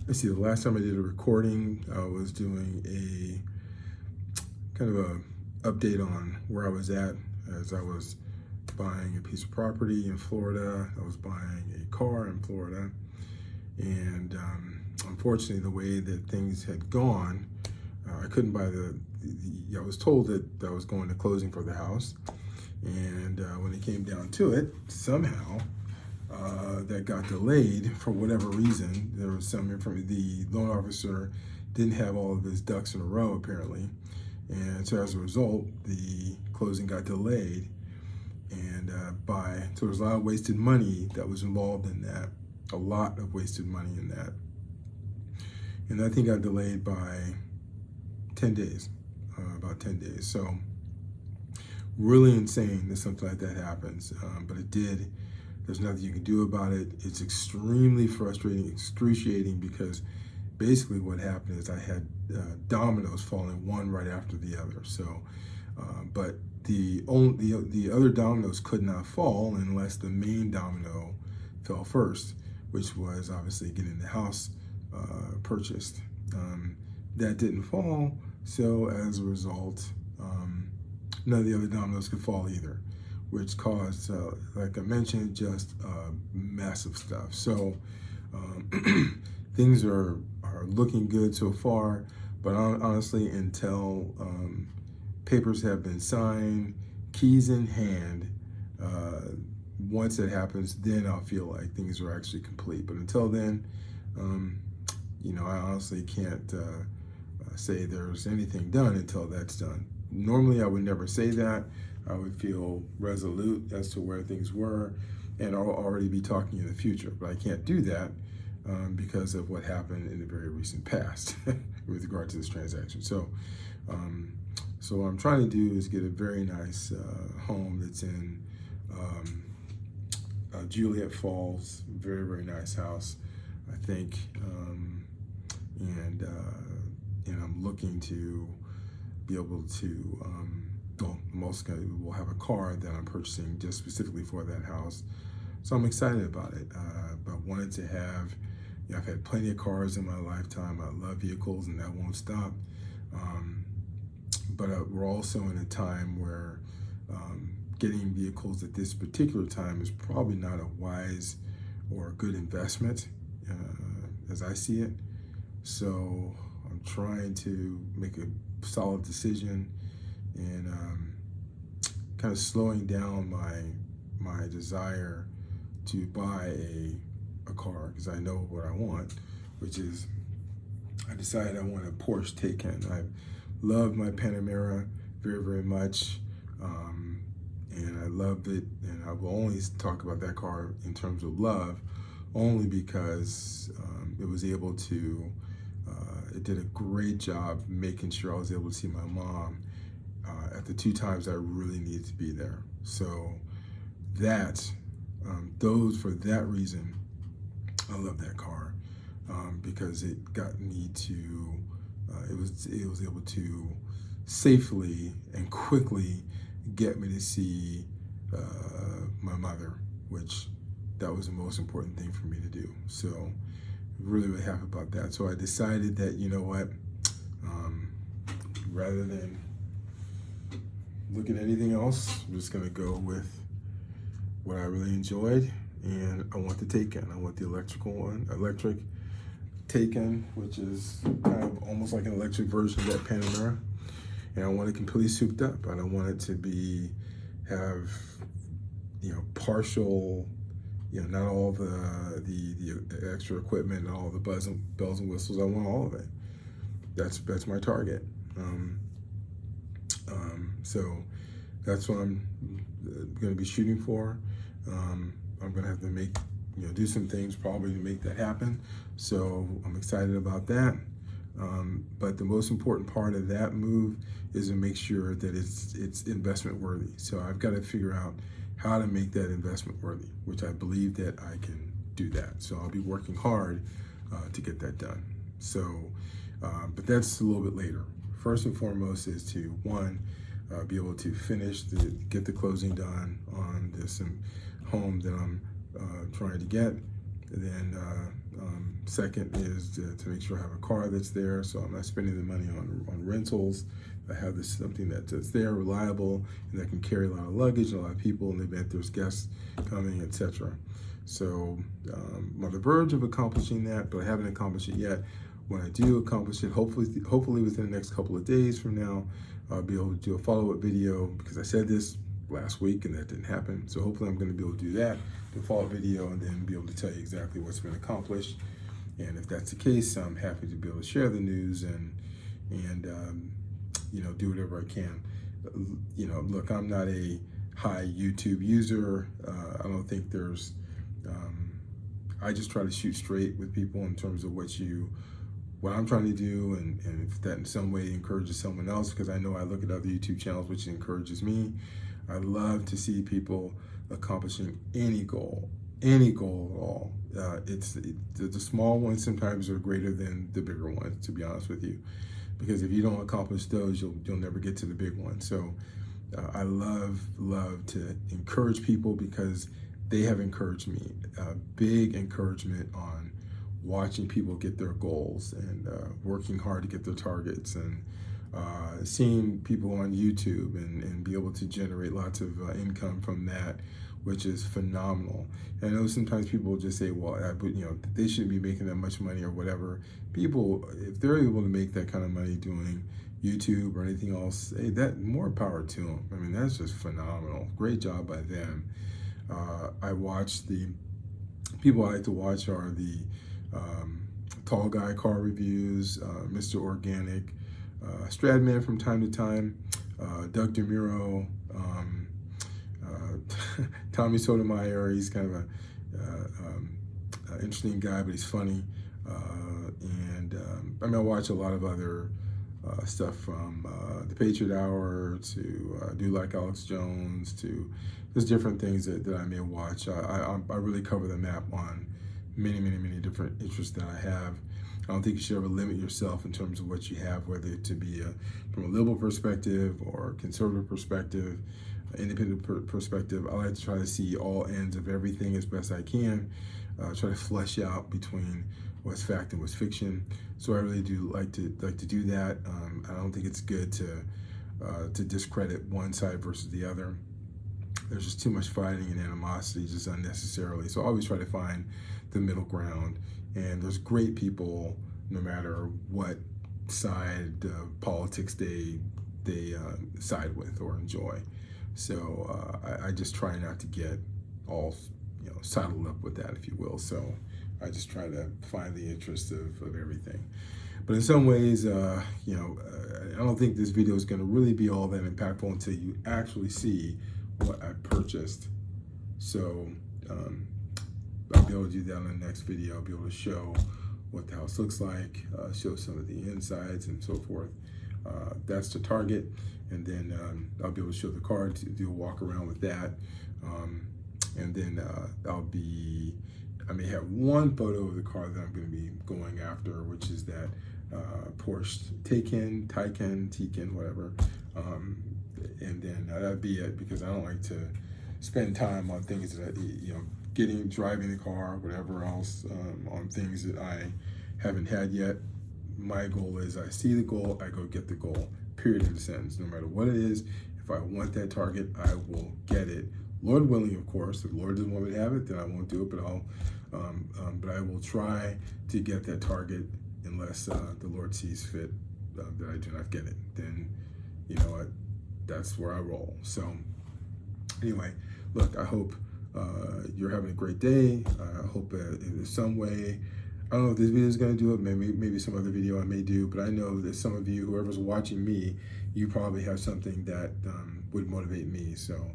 let's see, the last time I did a recording, I was doing a kind of a update on where I was at as I was buying a piece of property in Florida. I was buying a car in Florida, and unfortunately, the way that things had gone, I couldn't buy I was told that I was going to closing for the house, and when it came down to it, somehow that got delayed for whatever reason. There was some information. The loan officer didn't have all of his ducks in a row, apparently, and so as a result, the closing got delayed. And so there was a lot of wasted money that was involved in that. A lot of wasted money in that. And that thing got delayed by 10 days, about 10 days. So really insane that something like that happens, but it did. There's nothing you can do about it. It's extremely frustrating, excruciating, because basically what happened is I had dominoes falling one right after the other. So, but the other dominoes could not fall unless the main domino fell first, which was obviously getting the house purchased. That didn't fall, so as a result, none of the other dominoes could fall either, which caused, like I mentioned, just massive stuff. So things are looking good so far, but honestly, until papers have been signed, keys in hand, once that happens, then I'll feel like things are actually complete. But until then, I honestly can't say there's anything done until that's done. Normally, I would never say that. I would feel resolute as to where things were, and I'll already be talking in the future. But I can't do that because of what happened in the very recent past with regard to this transaction. So what I'm trying to do is get a very nice home that's in Juliet Falls. Very, very nice house, I think. And I'm looking to be able to, we'll have a car that I'm purchasing just specifically for that house. So I'm excited about it. But wanted to have, I've had plenty of cars in my lifetime. I love vehicles, and that won't stop. But we're also in a time where getting vehicles at this particular time is probably not a wise or a good investment, as I see it. So I'm trying to make a solid decision, and kind of slowing down my desire to buy a car, because I know what I want, which is, I decided I want a Porsche Taycan. I love my Panamera very, very much, and I loved it, and I will only talk about that car in terms of love, only because it was able to, it did a great job making sure I was able to see my mom at the 2 times I really needed to be there. So for that reason, I love that car, because it got me to, it was able to safely and quickly get me to see my mother, which that was the most important thing for me to do. So really, really happy about that. So I decided that, you know what, rather than look at anything else, I'm just gonna go with what I really enjoyed, and I want the Taycan. I want the electric Taycan, which is kind of almost like an electric version of that Panamera, and I want it completely souped up. I don't want it to have partial, not all the extra equipment and all the bells and whistles. I want all of it. That's my target. So that's what I'm going to be shooting for. I'm going to have to do some things probably to make that happen. So I'm excited about that. But the most important part of that move is to make sure that it's investment worthy. So I've got to figure out how to make that investment worthy, which I believe that I can do that. So I'll be working hard to get that done. So, but that's a little bit later. First and foremost is to, one, be able to get the closing done on this home that I'm trying to get. And then Second is to make sure I have a car that's there, so I'm not spending the money on rentals. I have this something that's there, reliable, and that can carry a lot of luggage and a lot of people in the event there's guests coming, etc. So I'm on the verge of accomplishing that, but I haven't accomplished it yet. When I do accomplish it, hopefully within the next couple of days from now, I'll be able to do a follow-up video, because I said this last week and that didn't happen. So hopefully I'm going to be able to do that, do a follow-up video, and then be able to tell you exactly what's been accomplished. And if that's the case, I'm happy to be able to share the news and do whatever I can. Look, I'm not a high YouTube user. I don't think there's. I just try to shoot straight with people in terms of what I'm trying to do, and if that in some way encourages someone else, because I know I look at other YouTube channels which encourages me. I love to see people accomplishing any goal at all. The small ones sometimes are greater than the bigger ones, to be honest with you, because if you don't accomplish those, you'll never get to the big one. So I love to encourage people, because they have encouraged me. Big encouragement on watching people get their goals and working hard to get their targets, and seeing people on YouTube and be able to generate lots of income from that, which is phenomenal. And I know sometimes people just say, well, they shouldn't be making that much money or whatever. People, if they're able to make that kind of money doing YouTube or anything else, hey, that more power to them. I mean, that's just phenomenal. Great job by them. I watch the people I like to watch are the Tall Guy Car Reviews, Mr. Organic, Stradman from time to time, Doug DeMuro, Tommy Sotomayor. He's kind of a interesting guy, but he's funny. I watch a lot of other stuff from the Patriot Hour to Do Like Alex Jones, to just different things that I may watch. I really cover the map on many different interests that I have. I don't think you should ever limit yourself in terms of what you have, whether it to be from a liberal perspective or conservative perspective, independent perspective. I like to try to see all ends of everything as best I can. Try to flesh out between what's fact and what's fiction. So I really do like to do that. I don't think it's good to discredit one side versus the other. There's just too much fighting and animosity just unnecessarily. So I always try to find the middle ground. And there's great people no matter what side of politics they side with or enjoy. So I just try not to get all saddled up with that, if you will. So I just try to find the interest of everything. But in some ways, I don't think this video is going to really be all that impactful until you actually see what I purchased. So I'll be able to do that in the next video. I'll be able to show what the house looks like, show some of the insides and so forth. That's the target. And then I'll be able to show the car, to do a walk around with that. And then I may have one photo of the car that I'm going to be going after, which is that Porsche Taycan, whatever. And then that'd be it, because I don't like to spend time on things that, driving the car, whatever else, on things that I haven't had yet. My goal is I see the goal, I go get the goal, period, in a sentence. No matter what it is, if I want that target, I will get it. Lord willing, of course. If the Lord doesn't want me to have it, then I won't do it, but I will try to get that target unless the Lord sees fit that I do not get it. Then, you know what, that's where I roll. So anyway, look, I hope you're having a great day. I hope in some way, I don't know if this video is going to do it, maybe some other video I may do, but I know that some of you, whoever's watching me, you probably have something that would motivate me. So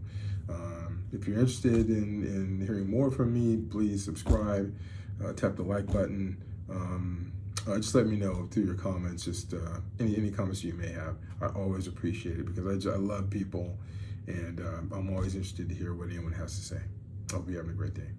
if you're interested in hearing more from me, please subscribe, tap the like button. Just let me know through your comments, just any comments you may have. I always appreciate it, because I love people, and I'm always interested to hear what anyone has to say. I hope you're having a great day.